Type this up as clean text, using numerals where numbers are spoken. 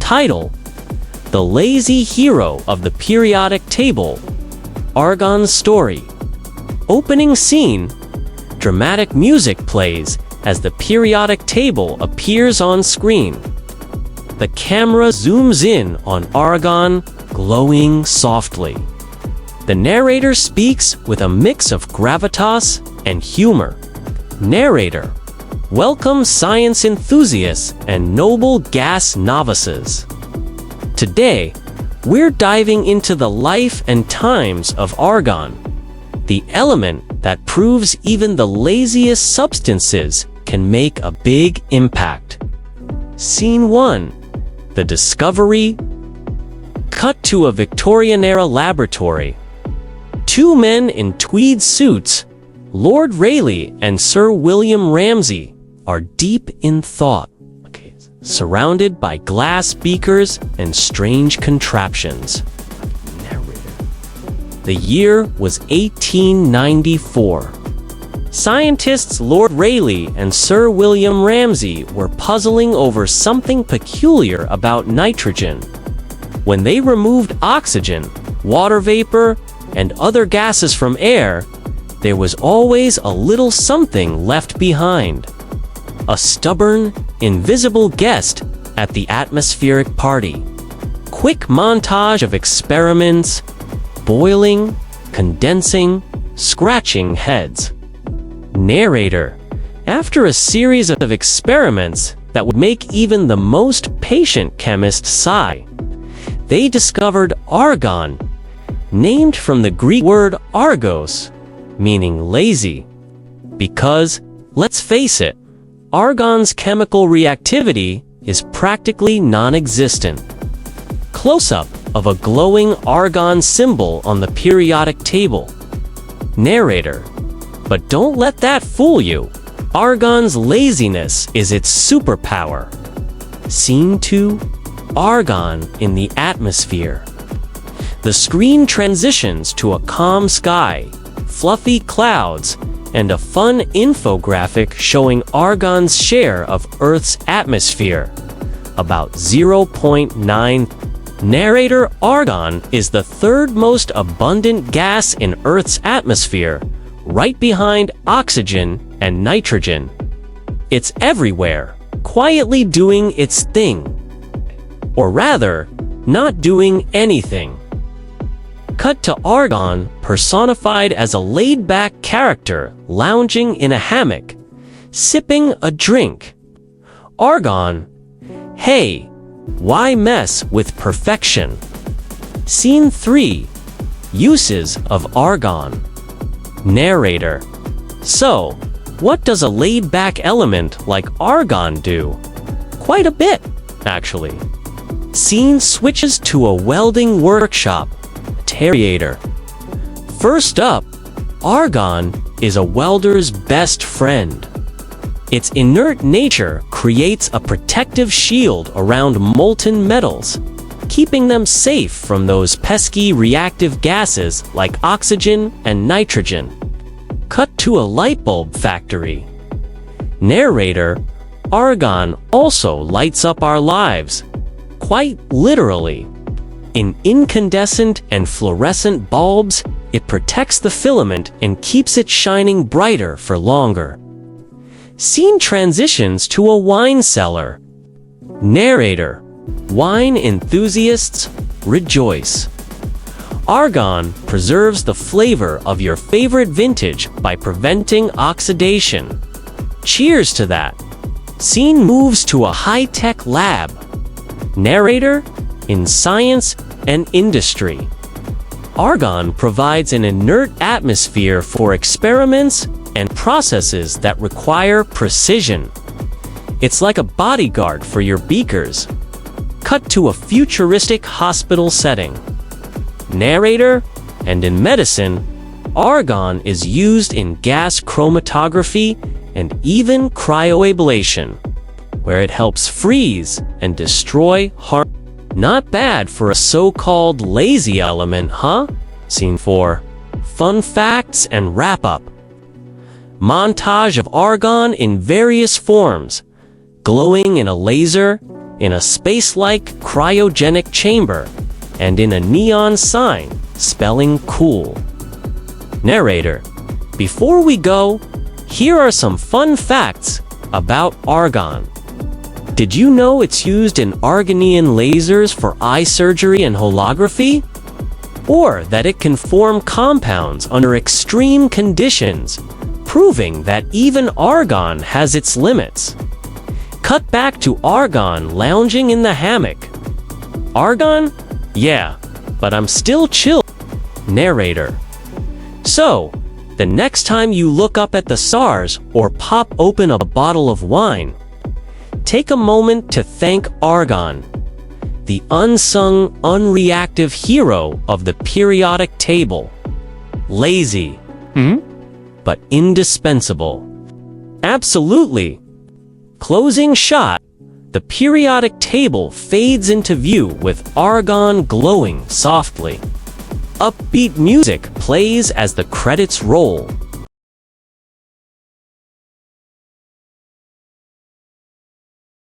Title: The Lazy Hero of the Periodic Table, Argon's Story. Opening scene: dramatic music plays as the periodic table appears on screen. The camera zooms in on Argon, glowing softly. The narrator speaks with a mix of gravitas and humor. Narrator: welcome science enthusiasts and noble gas novices. Today, we're diving into the life and times of Argon, the element that proves even the laziest substances can make a big impact. Scene 1: The Discovery. Cut to a Victorian-era laboratory. Two men in tweed suits, Lord Rayleigh and Sir William Ramsay, are deep in thought, surrounded by glass beakers and strange contraptions. The year was 1894. Scientists Lord Rayleigh and Sir William Ramsay were puzzling over something peculiar about nitrogen. When they removed oxygen, water vapor, and other gases from air, there was always a little something left behind. A stubborn, invisible guest at the atmospheric party. Quick montage of experiments: boiling, condensing, scratching heads. Narrator: after a series of experiments that would make even the most patient chemist sigh, they discovered argon, named from the Greek word argos, meaning lazy. Because, let's face it, argon's chemical reactivity is practically non-existent. Close-up of a glowing argon symbol on the periodic table. Narrator: but don't let that fool you. Argon's laziness is its superpower. Scene 2: Argon in the atmosphere. The screen transitions to a calm sky, fluffy clouds, and a fun infographic showing Argon's share of Earth's atmosphere, about 0.9. Narrator: argon is the third most abundant gas in Earth's atmosphere, right behind oxygen and nitrogen. It's everywhere, quietly doing its thing. Or rather, not doing anything. Cut to Argon, personified as a laid-back character lounging in a hammock, sipping a drink. Argon: hey, why mess with perfection? Scene 3: Uses of argon. Narrator: so, what does a laid-back element like argon do? Quite a bit, actually. Scene switches to a welding workshop. Narrator: first up, argon is a welder's best friend. Its inert nature creates a protective shield around molten metals, keeping them safe from those pesky reactive gases like oxygen and nitrogen. Cut to a light bulb factory. Narrator: argon also lights up our lives, quite literally. In incandescent and fluorescent bulbs, it protects the filament and keeps it shining brighter for longer. Scene transitions to a wine cellar. Narrator: wine enthusiasts, rejoice. Argon preserves the flavor of your favorite vintage by preventing oxidation. Cheers to that. Scene moves to a high-tech lab. Narrator: in science and industry. Argon provides an inert atmosphere for experiments and processes that require precision. It's like a bodyguard for your beakers. Cut to a futuristic hospital setting. Narrator: and in medicine, argon is used in gas chromatography and even cryoablation, where it helps freeze and destroy harm. Not bad for a so-called lazy element, huh? Scene 4: Fun facts and wrap-up. Montage of argon in various forms, glowing in a laser, in a space-like cryogenic chamber, and in a neon sign spelling cool. Narrator, before we go, here are some fun facts about argon. Did you know it's used in Argonian lasers for eye surgery and holography? Or that it can form compounds under extreme conditions, proving that even argon has its limits. Cut back to Argon lounging in the hammock. Argon? Yeah, but I'm still chill. Narrator. So, the next time you look up at the stars or pop open a bottle of wine, take a moment to thank Argon, the unsung, unreactive hero of the periodic table. Lazy, but indispensable. Absolutely. Closing shot, the periodic table fades into view with Argon glowing softly. Upbeat music plays as the credits roll.